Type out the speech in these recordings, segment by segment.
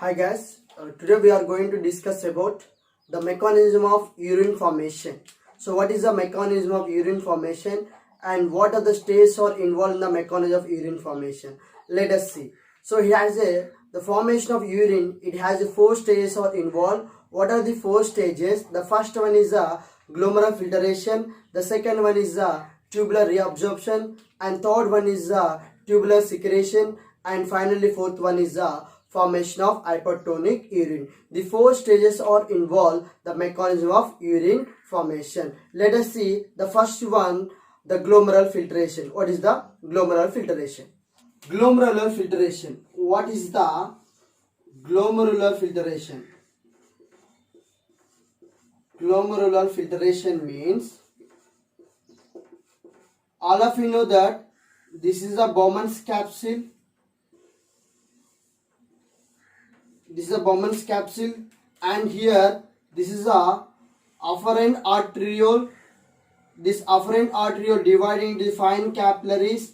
Hi guys, today we are going to discuss about the mechanism of urine formation. So what is the mechanism of urine formation and what are the stages are involved in the mechanism of urine formation? Let us see. So the formation of urine, it has four stages are involved. What are the four stages? The first one is the glomerular filtration, the second one is the tubular reabsorption, and third one is the tubular secretion, and finally fourth one is the formation of hypertonic urine. The four stages are involved the mechanism of urine formation. Let us see the first one, the glomerular filtration. What is the glomerular filtration? Glomerular filtration. What is the glomerular filtration? Glomerular filtration means, all of you know that this is a Bowman's capsule. This is a Bowman's capsule, and here this is a afferent arteriole. This afferent arteriole dividing into fine capillaries.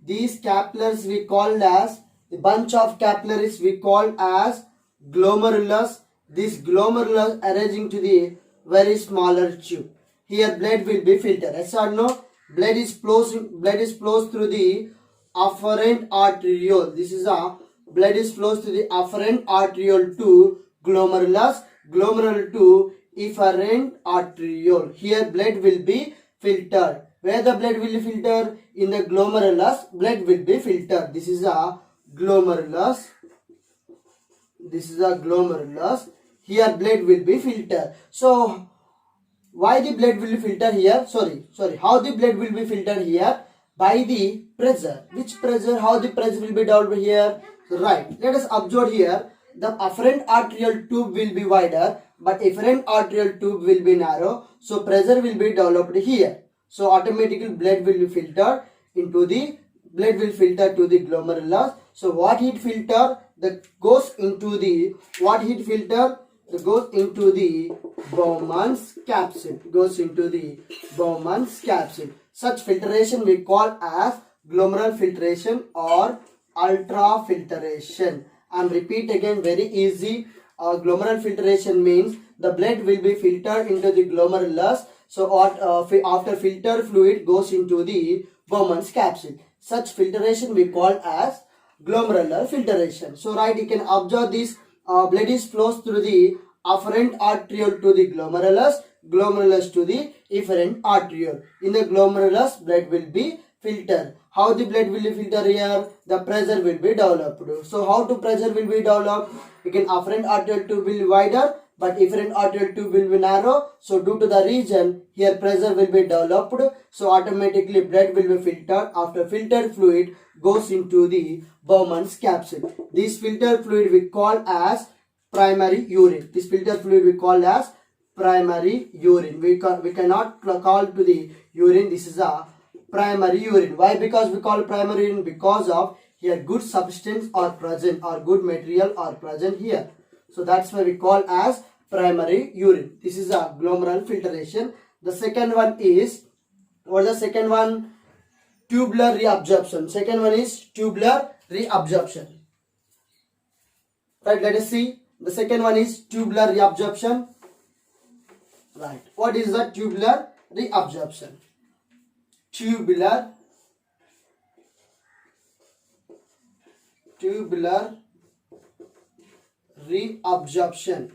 These capillaries we call as, the bunch of capillaries we call as glomerulus. This glomerulus arranging to the very smaller tube. Here blood will be filtered. Yes or no? Blood is flows through the afferent arteriole. This is a blood is flows to the afferent arteriole to glomerulus, glomerular to efferent arteriole. Here blood will be filtered. Where the blood will be filtered? In the glomerulus, blood will be filtered. This is a glomerulus. This is a glomerulus. Here blood will be filtered. So why the blood will be filtered here? How the blood will be filtered here? By the pressure. Which pressure? How the pressure will be developed here? Right. Let us observe here. The afferent arterial tube will be wider, but efferent arterial tube will be narrow. So pressure will be developed here. So automatically blood will be filtered into the to the glomerulus. So what heat filter that goes into the Bowman's capsule. Such filtration we call as glomerular filtration or ultrafiltration. I am repeat again, very easy. Glomerular filtration means the blood will be filtered into the glomerulus. So after filtered fluid goes into the Bowman's capsule. Such filtration we call as glomerular filtration. So right, you can observe this. Blood is flows through the afferent arteriole to the glomerulus to the efferent arteriole. In the glomerulus, blood will be filtered. How the blood will be filtered here? The pressure will be developed. So how to pressure will be developed? Again, afferent arteriole tube will be wider, but efferent arteriole tube will be narrow. So due to the region, here pressure will be developed. So automatically blood will be filtered. After filtered fluid goes into the Bowman's capsule. This filtered fluid we call as primary urine. We cannot call to the urine. This is a primary urine. Why? Because we call primary urine because of here good substance are present or good material are present here. So that's why we call as primary urine. This is a glomerular filtration. The second one is, what is the second one? Tubular reabsorption. Second one is tubular reabsorption. Right, let us see. The second one is tubular reabsorption. Right. What is the tubular reabsorption? Tubular reabsorption.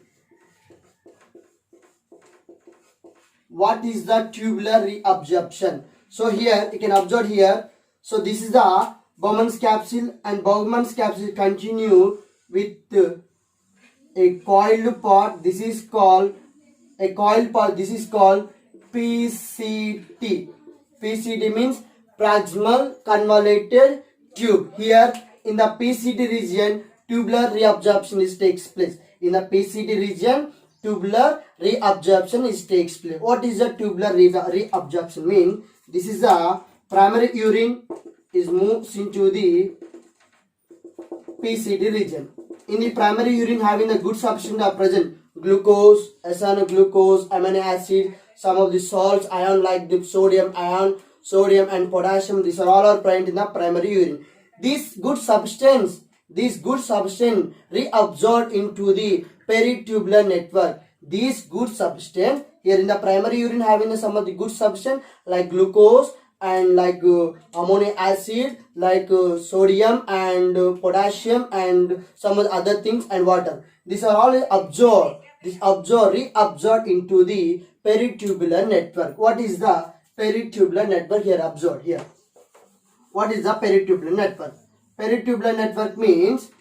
What is the tubular reabsorption? So here you can observe here. So this is the Bowman's capsule, and Bowman's capsule continue with a coiled part. This is called a coiled part. This is called PCT. PCT means proximal convoluted tube. Here in the PCT region, tubular reabsorption takes place. In the PCT region, tubular reabsorption takes place. What is the tubular reabsorption mean? This is a primary urine is moves into the PCT region. In the primary urine, having the good substance are present: glucose, glucose, amino acid, some of the salts, ion like the sodium and potassium. These are all present in the primary urine. This good substance These good substance reabsorbed into the peritubular network. These good substance here in the primary urine having some of the good substance like glucose and like ammonia acid, like sodium and potassium and some of the other things and water. These are all absorbed. Reabsorbed into the peritubular network. What is the peritubular network here? Absorbed here. What is the peritubular network? Peritubular network means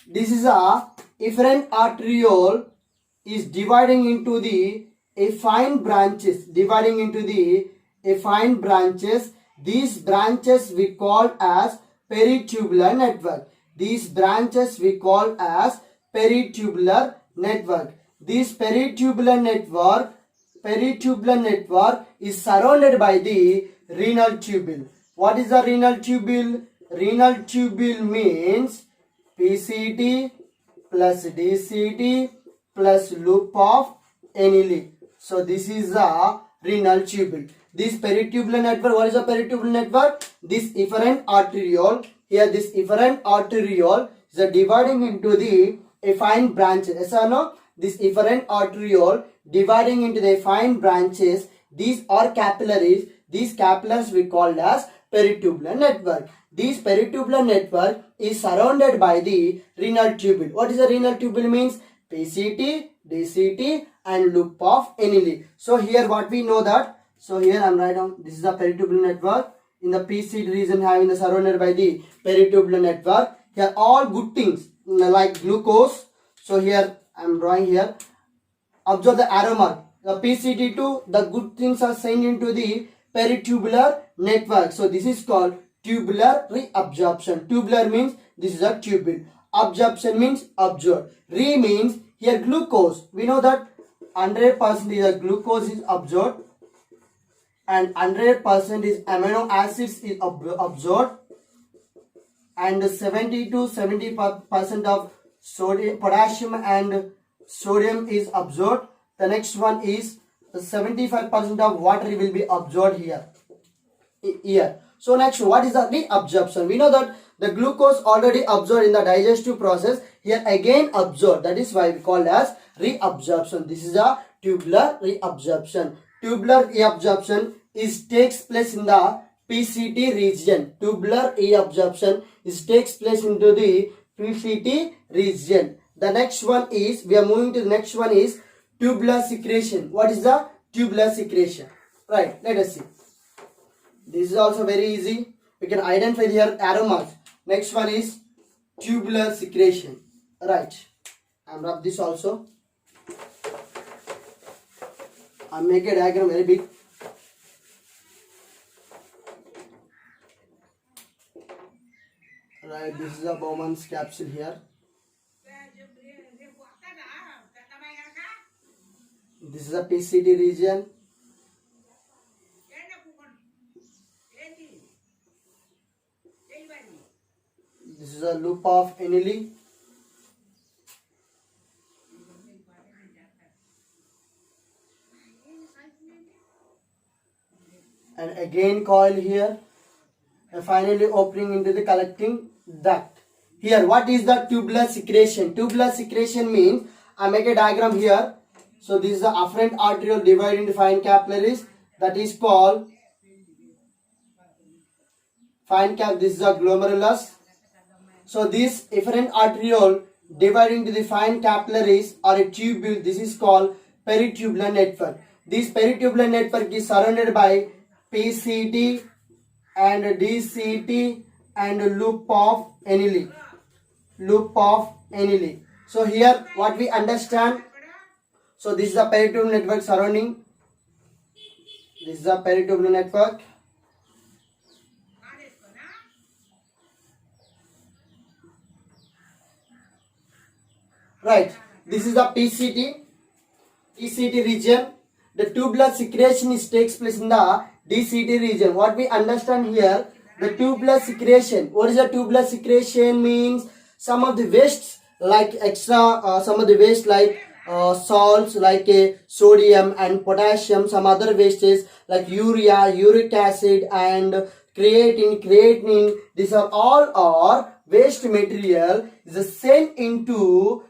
this is a efferent arteriole is dividing into the affine branches. These branches we call as peritubular network. This peritubular network is surrounded by the renal tubule. What is the renal tubule? Renal tubule means PCT plus DCT plus loop of Anili. So this is the renal tubule. This peritubular network, what is the peritubular network? This efferent arteriole. Here this efferent arteriole is dividing into the affine branches. Yes or no? This efferent arteriole dividing into the affine branches. These are capillaries. These capillaries we call as peritubular network. This peritubular network is surrounded by the renal tubule. What is the renal tubule means? PCT, DCT and loop of Anili. So here what we know that. So here I am writing down. This is the peritubular network. In the PCT region having the surrounded by the peritubular network. Here all good things like glucose. So here I am drawing here. Observe the arrow mark. The PCT2, the good things are sent into the peritubular network. So this is called tubular reabsorption. Tubular means this is a tubule. Absorption means absorbed. Re means here glucose. We know that 100% is a glucose is absorbed and 100% is amino acids is absorbed and 70 to 70% of sodium, potassium and sodium is absorbed. The next one is 75% of water will be absorbed here. So next, what is the reabsorption? We know that the glucose already absorbed in the digestive process. Here again absorbed. That is why we call as reabsorption. This is a tubular reabsorption. Tubular reabsorption takes place in the PCT region. Tubular reabsorption takes place into the PCT region. The next one is, we are moving to the next one is tubular secretion. What is the tubular secretion? Right, let us see. This is also very easy. We can identify here arrow marks. Next one is tubular secretion. Right. And rub this also. I make a diagram very big. Right. This is a Bowman's capsule here. This is a PCT region. This is a loop of Anili. And again coil here. And finally opening into the collecting duct. Here what is the tubular secretion? Tubular secretion means, I make a diagram here. So this is the afferent arteriole divided into fine capillaries. That is called fine cap. This is a glomerulus. So this efferent arteriole dividing into the fine capillaries or a tubule. This is called peritubular network. This peritubular network is surrounded by PCT and DCT and loop of Anili. So here what we understand. So this is a peritubular network surrounding. This is a peritubular network. Right. This is the PCT region. The tubular secretion takes place in the DCT region. What we understand here, the tubular secretion. What is the tubular secretion means? Some of the wastes like some of the waste like salts like sodium and potassium, some other wastes like urea, uric acid and creatine. These are all waste material is sent into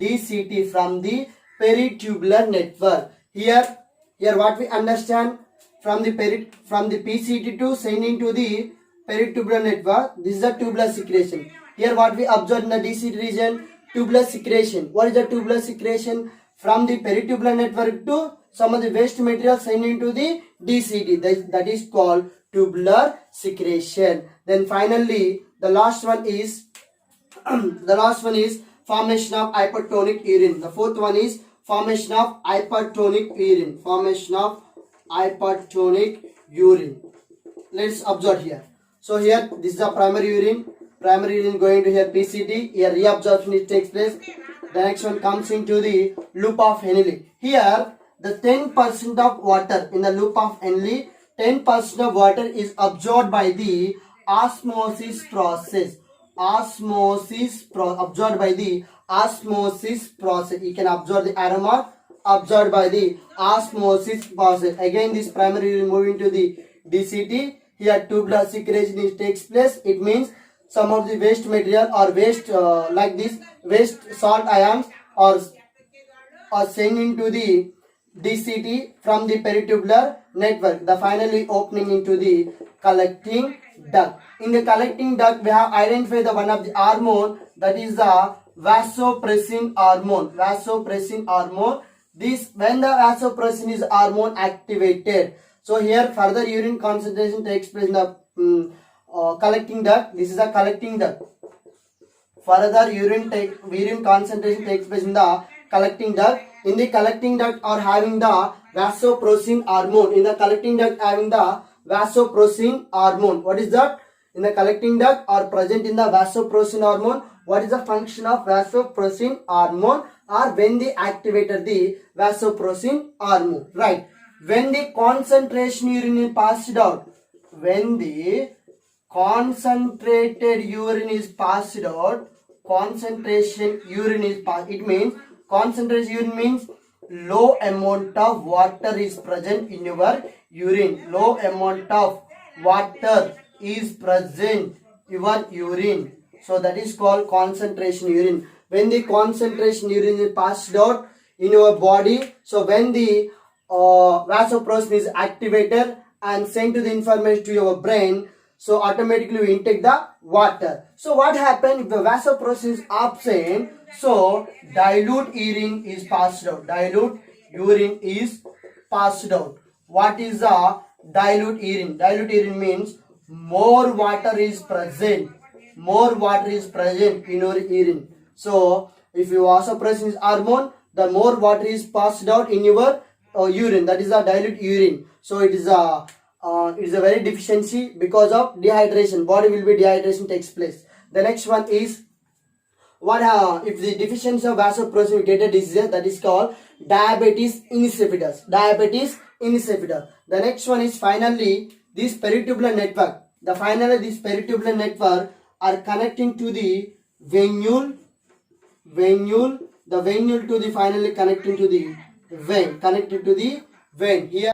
DCT from the peritubular network. Here what we understand, from the PCT to send into the peritubular network, this is the tubular secretion. Here what we observe in the DCT region, tubular secretion. What is the tubular secretion? From the peritubular network to some of the waste material sent into the DCT. That is called tubular secretion. Then finally, the last one is formation of hypertonic urine. The fourth one is formation of hypertonic urine. Let's observe here. So here, this is the primary urine. Primary urine going to here PCT. Here reabsorption takes place. The next one comes into the loop of Henle. Here, the 10% of water in the loop of Henle, 10% of water is absorbed by the osmosis process. Absorbed by the osmosis process. You can absorb the aroma absorbed by the osmosis process. Again, this primary urine moving to the DCT. Here tubular secretion takes place. It means some of the waste material or waste like this waste salt ions are sent into the DCT from the peritubular network. The finally opening into the collecting duct. In the collecting duct, we have identified the one of the hormone, that is the vasopressin hormone. This, when the vasopressin is hormone activated, so here further urine concentration takes place in the collecting duct. This is a collecting duct. Further urine concentration takes place in the collecting duct. In the collecting duct are having the vasopressin hormone. In the collecting duct having the vasopressin hormone. What is that? In the collecting duct are present in the vasopressin hormone. What is the function of vasopressin hormone? Or when they activated the vasopressin hormone, right? When the concentration urine is passed out, it means concentration urine means low amount of water is present in your urine. Low amount of water is present in your urine. So that is called concentration urine. When the concentration urine is passed out in your body, so when the vasopressin is activated and sent to the information to your brain, so automatically we intake the water. So what happens if the vasopressin is absent? So dilute urine is passed out. What is the dilute urine? Dilute urine means more water is present in your urine. So if your vasopressin is hormone, the more water is passed out in your urine. That is a dilute urine. So it is a very deficiency because of dehydration. Body will be dehydration takes place. The next one is if the deficiency of vasopressin will get a disease, that is called diabetes insipidus. The next one is finally this peritubular network. This peritubular network are connecting to the venule. The venule to the finally connecting to the vein. Here